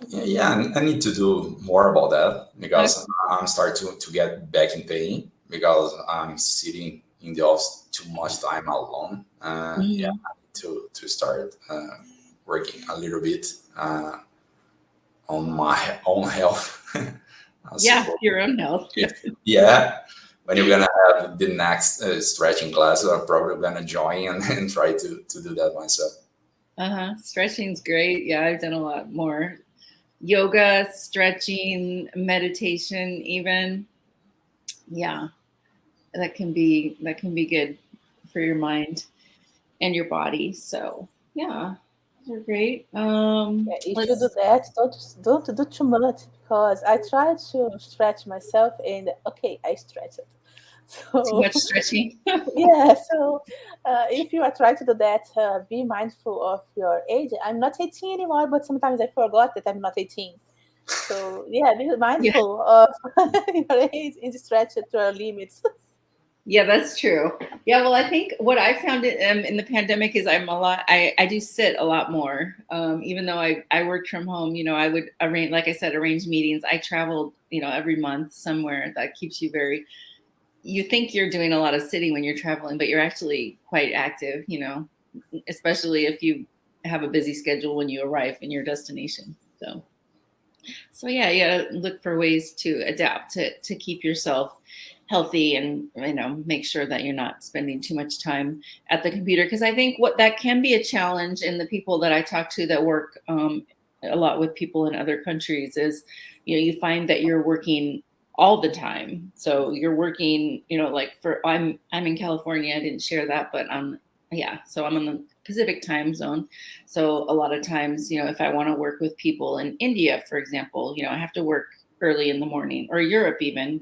Yeah, I need to do more about that because I'm starting to get back in paying because I'm sitting in the office too much time alone. Yeah, I need to start working a little bit on my own health. Your own health. Yeah. When you're gonna have the next stretching class, I'm probably gonna join and try to do that myself. Stretching's great. Yeah, I've done a lot more yoga, stretching, meditation, even. Yeah, that can be good for your mind and your body. So Yeah, they're great. Yeah, if you do that, don't do too much, because I try to stretch myself, and okay, I stretch it. Too So much stretching. yeah, so if you are trying to do that, be mindful of your age. I'm not 18 anymore, but sometimes I forgot that I'm not 18. So yeah, be Yeah. mindful of your age and stretch it to our limits. Yeah, that's true. Yeah, well, I think what I found in the pandemic is I do sit a lot more. Even though I worked from home, I would arrange, like I said, arrange meetings. I traveled, every month somewhere. That keeps you you think you're doing a lot of sitting when you're traveling, but you're actually quite active, especially if you have a busy schedule when you arrive in your destination. So yeah, look for ways to adapt to keep yourself healthy, and make sure that you're not spending too much time at the computer, because I think what that can be a challenge in the people that I talk to that work a lot with people in other countries is, you find that you're working all the time. So you're working, like I'm in California. I didn't share that, but so I'm in the Pacific time zone. So a lot of times, if I want to work with people in India, for example, I have to work early in the morning, or Europe even,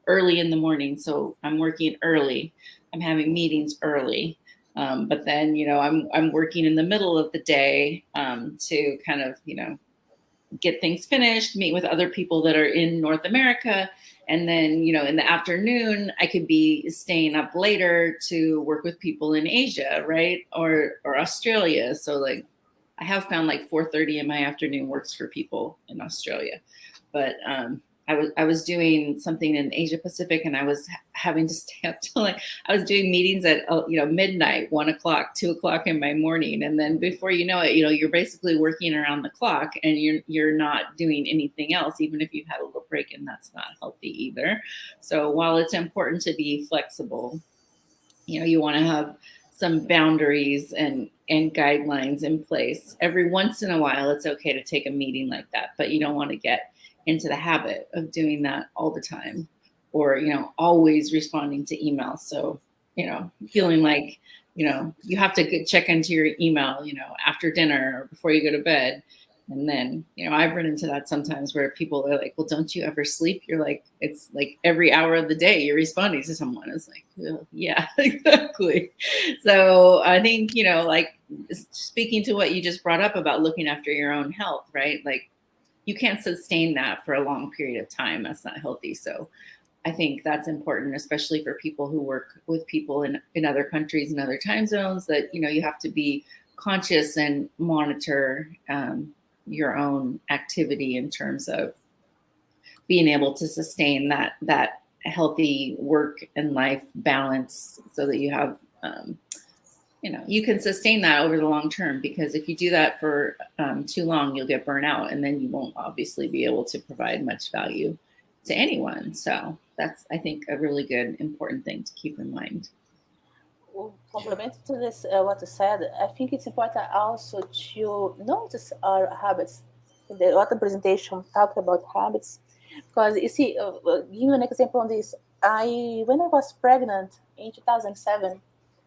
early in the morning. So I'm working early. I'm having meetings early. But then, I'm working in the middle of the day to kind of, get things finished, meet with other people that are in North America. And then, in the afternoon, I could be staying up later to work with people in Asia, right? Or Australia. So like I have found like 4:30 in my afternoon works for people in Australia. But I was doing something in Asia Pacific, and I was having to stay up till like I was doing meetings at midnight, 1 o'clock, 2 o'clock in my morning, and then before you know it, you're basically working around the clock, and you're not doing anything else, even if you've had a little break, and that's not healthy either. So while it's important to be flexible, you want to have some boundaries and guidelines in place. Every once in a while, it's okay to take a meeting like that, but you don't want to get into the habit of doing that all the time, or always responding to emails. So feeling like you have to check into your email after dinner or before you go to bed. And then, I've run into that sometimes where people are like, well, don't you ever sleep? You're like, it's like every hour of the day you're responding to someone. It's like, well, yeah, exactly. So I think, like speaking to what you just brought up about looking after your own health, right? Like you can't sustain that for a long period of time. That's not healthy. So I think that's important, especially for people who work with people in other countries and other time zones, that, you have to be conscious and monitor your own activity in terms of being able to sustain that healthy work and life balance, so that you have you can sustain that over the long term. Because if you do that for too long, you'll get burnt out, and then you won't obviously be able to provide much value to anyone. So that's, I think, a really good important thing to keep in mind. Complement to this, what you said, I think it's important also to notice our habits. The other presentation talked about habits, because you see, give you an example on this. When I was pregnant in 2007,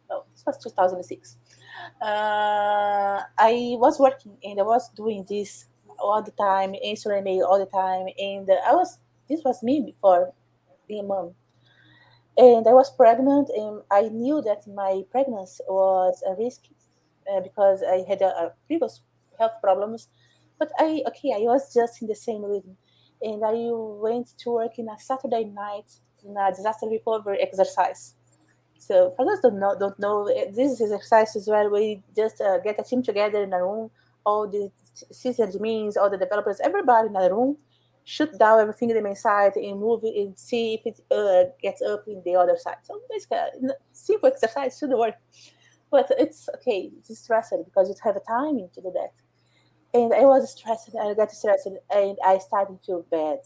no, this was 2006. I was working, and I was doing this all the time, answering email all the time, and this was me before being a mom. And I was pregnant, and I knew that my pregnancy was a risk, because I had a previous health problems. But I was just in the same rhythm, and I went to work in a Saturday night in a disaster recovery exercise. So for those don't know, this exercise is where we just get a team together in a room, all the sysadmins, all the developers, everybody in a room, shoot down everything in the main side and move it and see if it gets up in the other side. So basically, simple exercise should work. But it's okay, it's stressful because you have a timing to do that. And I was stressed, and I got stressed, and I started to feel bad.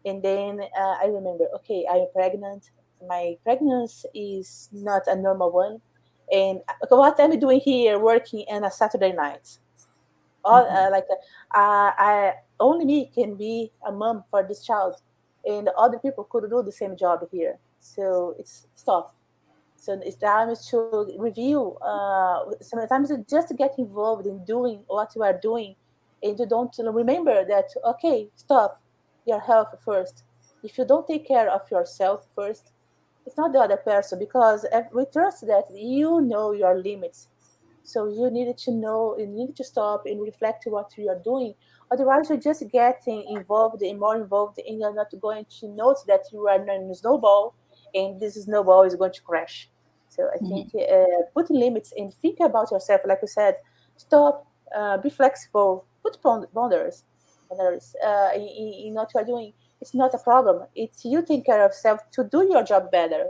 And then I remember, okay, I'm pregnant. My pregnancy is not a normal one. And what am I doing here working on a Saturday night? All I only me can be a mom for this child, and other people could do the same job here. So it's stop. So it's time to review. Sometimes you just get involved in doing what you are doing, and you don't remember that. Okay, stop. Your health first. If you don't take care of yourself first, it's not the other person, because we trust that you know your limits. So you needed to know, you need to stop and reflect what you are doing. Otherwise, you're just getting involved and more involved, and you're not going to notice that you are in a snowball, and this snowball is going to crash. So I think put limits and think about yourself. Like you said, stop, be flexible, put boundaries in what you are doing. It's not a problem. It's you take care of yourself to do your job better.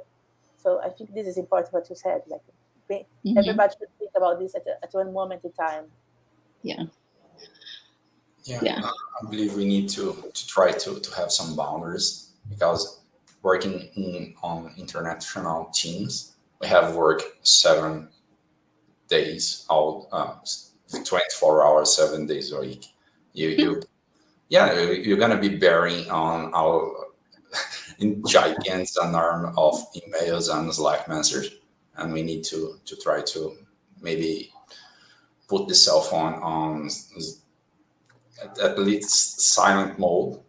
So I think this is important what you said. Like everybody should think about this at one moment in time. Yeah. I believe we need to try to have some boundaries, because working on international teams, we have work 7 days out, 24 hours, 7 days a week. You're gonna be bearing on our in gigantic arm of emails and Slack messages, and we need to try to maybe put the cell phone on at least silent mode.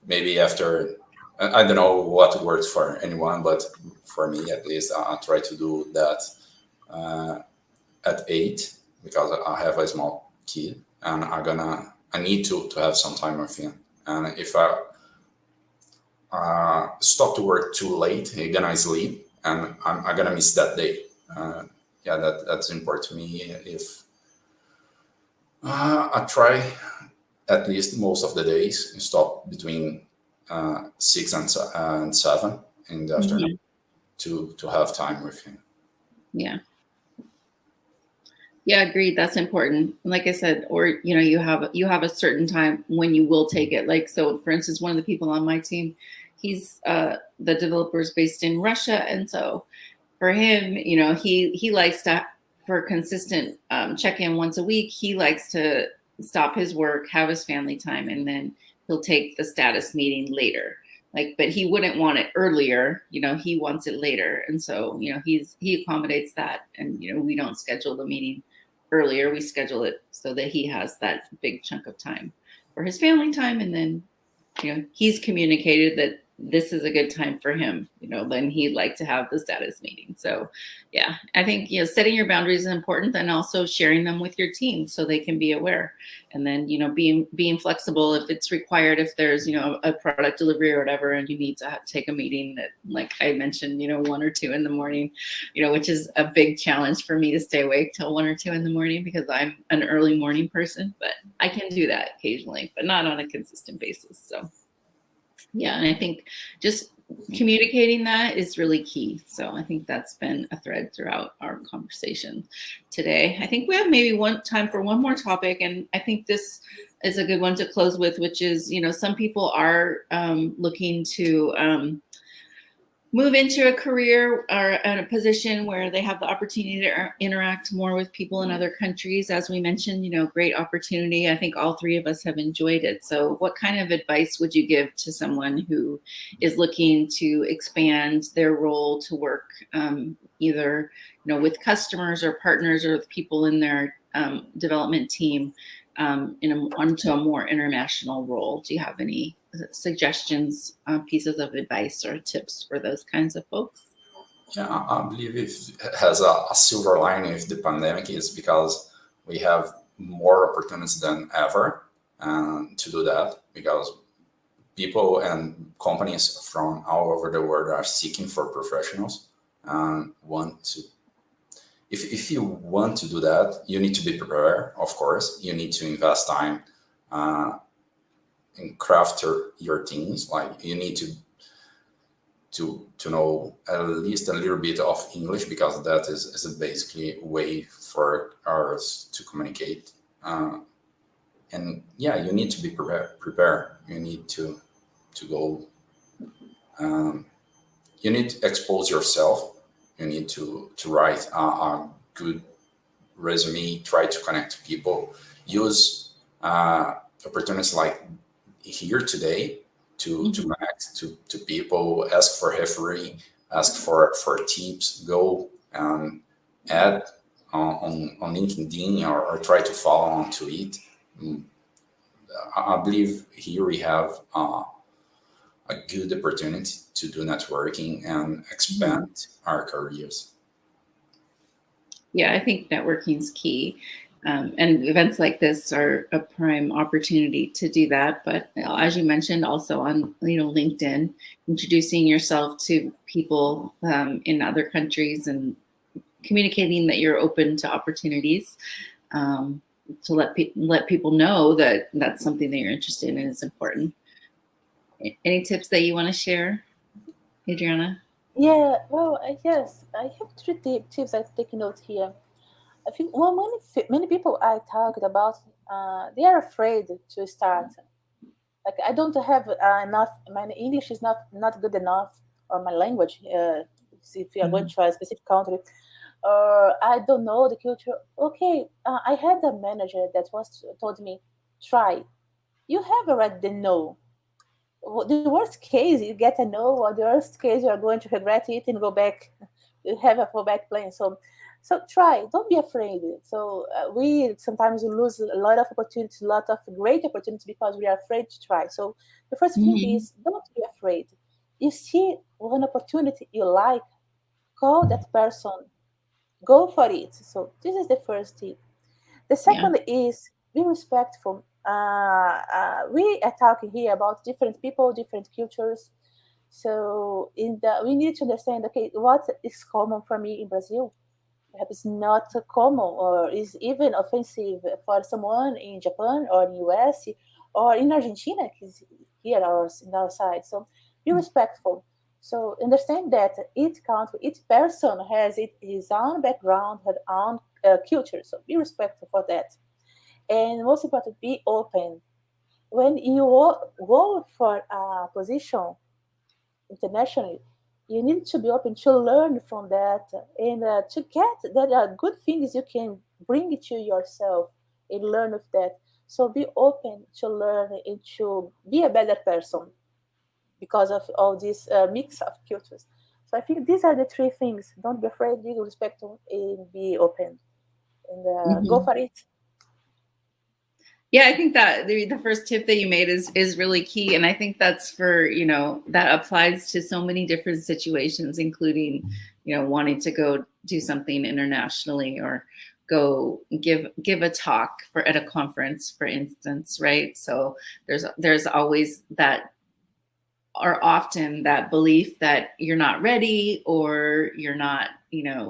Maybe after, I don't know what works for anyone, but for me at least, I try to do that at 8, because I have a small kid, and I need to have some time with him. And if I stop to work too late, he's gonna sleep, and I'm gonna miss that day. That's important to me. If I try at least most of the days and stop between 6 and 7 in the afternoon to have time with him. Yeah, agreed. That's important. Like I said, or you have a certain time when you will take it. Like, so for instance, one of the people on my team, he's the developer is based in Russia, and so for him, he likes to, for consistent check-in once a week, he likes to stop his work, have his family time, and then he'll take the status meeting later. But he wouldn't want it earlier, he wants it later. And so, he accommodates that, and, we don't schedule the meeting earlier. We schedule it so that he has that big chunk of time for his family time. And then, he's communicated that this is a good time for him, then he'd like to have the status meeting. So yeah, I think, setting your boundaries is important, and also sharing them with your team so they can be aware. And then, being flexible if it's required, if there's, a product delivery or whatever, and you need to take a meeting that, like I mentioned, 1 or 2 in the morning, which is a big challenge for me to stay awake till 1 or 2 in the morning, because I'm an early morning person, but I can do that occasionally, but not on a consistent basis. So yeah, and I think just communicating that is really key. So I think that's been a thread throughout our conversation today. I think we have maybe time for one more topic, and I think this is a good one to close with, which is, some people are looking to move into a career or in a position where they have the opportunity to interact more with people in other countries. As we mentioned, great opportunity. I think all 3 of us have enjoyed it. So what kind of advice would you give to someone who is looking to expand their role to work either, with customers or partners or with people in their development team onto a more international role? Do you have any suggestions, pieces of advice or tips for those kinds of folks? Yeah, I believe it has a silver lining with the pandemic, is because we have more opportunities than ever to do that, because people and companies from all over the world are seeking for professionals and want to. If you want to do that, you need to be prepared. Of course, you need to invest time and craft your teams. Like, you need to know at least a little bit of English, because that is basically a way for us to communicate. And yeah, you need to be prepared. You need to go. You need to expose yourself. You need to write a good resume. Try to connect to people. Use opportunities like here today to connect to people. Ask for referee. ask for tips, go and add on LinkedIn or try to follow on to it. I believe here we have a good opportunity to do networking and expand our careers. Yeah, I think networking is key. And events like this are a prime opportunity to do that. But as you mentioned, also on LinkedIn, introducing yourself to people in other countries and communicating that you're open to opportunities, to let people know that that's something that you're interested in is important. Any tips that you want to share, Adriana? Yeah, well, yes, I have three tips I take note here. I think many people I talked about, they are afraid to start. Like I don't have enough. My English is not good enough, or my language. If you are going to a specific country, or I don't know the culture. Okay, I had a manager that told me, try. You have already the no. The worst case, you get a no, or the worst case, you are going to regret it and go back. You have a fallback plan. So try. Don't be afraid. So we sometimes lose a lot of opportunities, a lot of great opportunities because we are afraid to try. So the first thing is don't be afraid. You see one opportunity you like, call that person, go for it. So this is the first tip. The Yeah. second is be respectful. We are talking here about different people, different cultures. So we need to understand, okay, what is common for me in Brazil perhaps not common or is even offensive for someone in Japan or in US or in Argentina, because here in our side. So be respectful. So understand that each country, each person has his own background, her own culture. So be respectful for that. And most important, be open. When you go for a position internationally, you need to be open to learn from that and to get that are good things you can bring it to yourself and learn with that. So be open to learn and to be a better person because of all this mix of cultures. So I think these are the three things. Don't be afraid, be respectful, and be open. And go for it. Yeah, I think that the first tip that you made is really key, and I think that's for that applies to so many different situations, including wanting to go do something internationally or go give a talk at a conference, for instance, right? So there's always that, or often that belief that you're not ready or you're not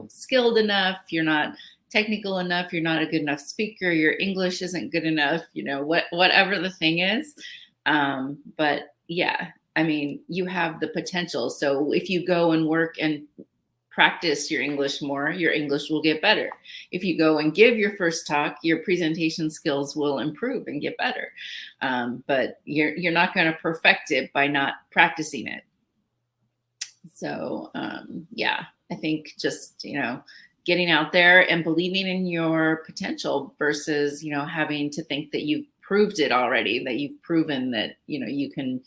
skilled enough, you're not technical enough, you're not a good enough speaker, your English isn't good enough, whatever the thing is. But yeah, I mean, you have the potential. So if you go and work and practice your English more, your English will get better. If you go and give your first talk, your presentation skills will improve and get better. But you're not going to perfect it by not practicing it. So yeah, I think just getting out there and believing in your potential versus having to think that you've proved it already, that you've proven that you can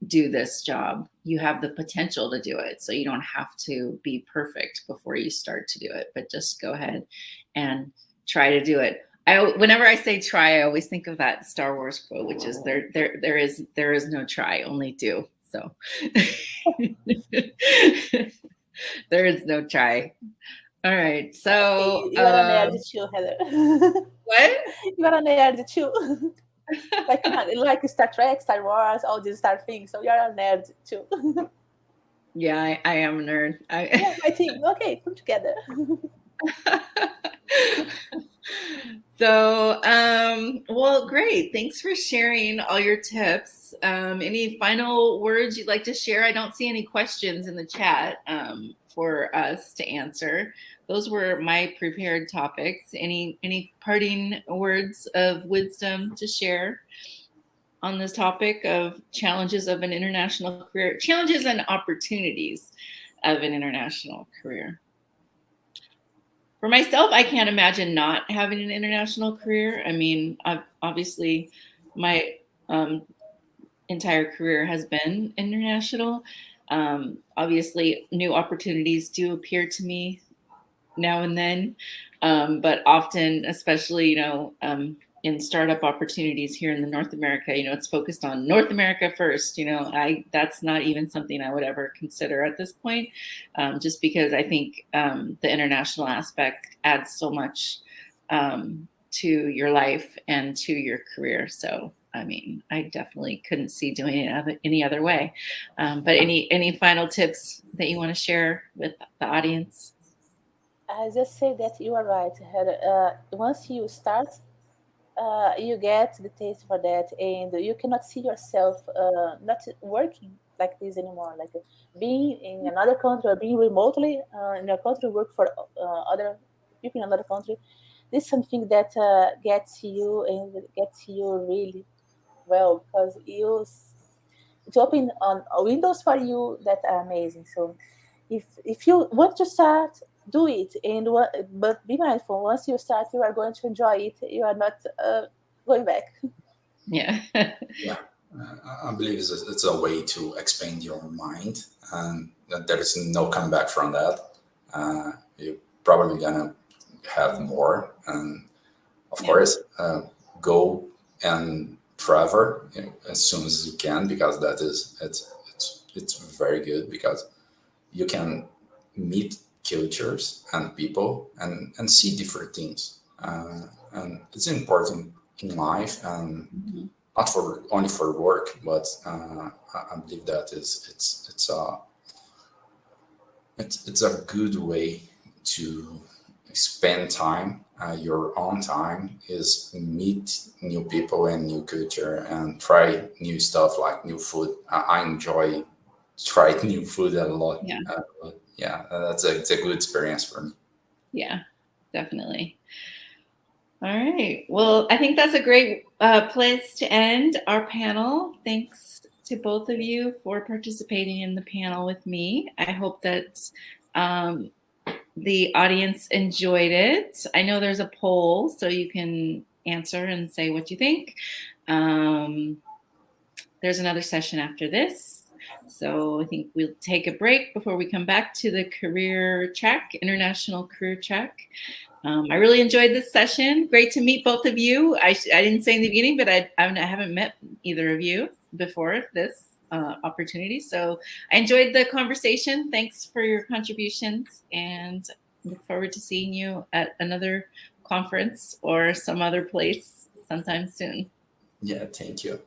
do this job. You have the potential to do it, so you don't have to be perfect before you start to do it, but just go ahead and try to do it. Whenever I say try, I always think of that Star Wars quote, which is there is no try, only do. So there is no try. All right, so you are a nerd too, Heather. What? You are a nerd too. like Star Trek, Star Wars, all these Star things. So you're a nerd too. Yeah, I am a nerd. Yeah, I think. Okay, come together. So, well, great. Thanks for sharing all your tips. Any final words you'd like to share? I don't see any questions in the chat for us to answer. Those were my prepared topics. Any parting words of wisdom to share on this topic of challenges of an international career, challenges and opportunities of an international career? For myself, I can't imagine not having an international career. I mean, obviously, my entire career has been international. Obviously, new opportunities do appear to me now and then, but often, especially, in startup opportunities here in the North America, it's focused on North America first. That's not even something I would ever consider at this point, just because I think the international aspect adds so much to your life and to your career. So, I mean, I definitely couldn't see doing it any other way. But any final tips that you want to share with the audience? I just say that you are right. Once you start, you get the taste for that, and you cannot see yourself not working like this anymore. Like being in another country or being remotely in your country, work for other people in another country. This is something that gets you and gets you really well because it's open on windows for you that are amazing. So if you want to start, do it, but be mindful. Once you start, you are going to enjoy it. You are not going back. Yeah. Yeah, I believe it's a way to expand your mind, and that there is no comeback from that. You're probably gonna have more, and of course, go and travel, as soon as you can, because that is it's very good because you can meet cultures and people and see different things, and it's important in life, and Mhm. not for only for work, but I believe that it's a good way to spend time. Your own time is meet new people and new culture and try new stuff like new food. I enjoy try new food a lot. Yeah. But yeah, it's a good experience for me. Yeah, definitely. All right. Well, I think that's a great place to end our panel. Thanks to both of you for participating in the panel with me. I hope that um, the audience enjoyed it. I know there's a poll, so you can answer and say what you think. There's another session after this. So I think we'll take a break before we come back to the career check, international career check. I really enjoyed this session. Great to meet both of you. I didn't say in the beginning, but I haven't met either of you before this opportunity. So I enjoyed the conversation. Thanks for your contributions, and look forward to seeing you at another conference or some other place sometime soon. Yeah, thank you.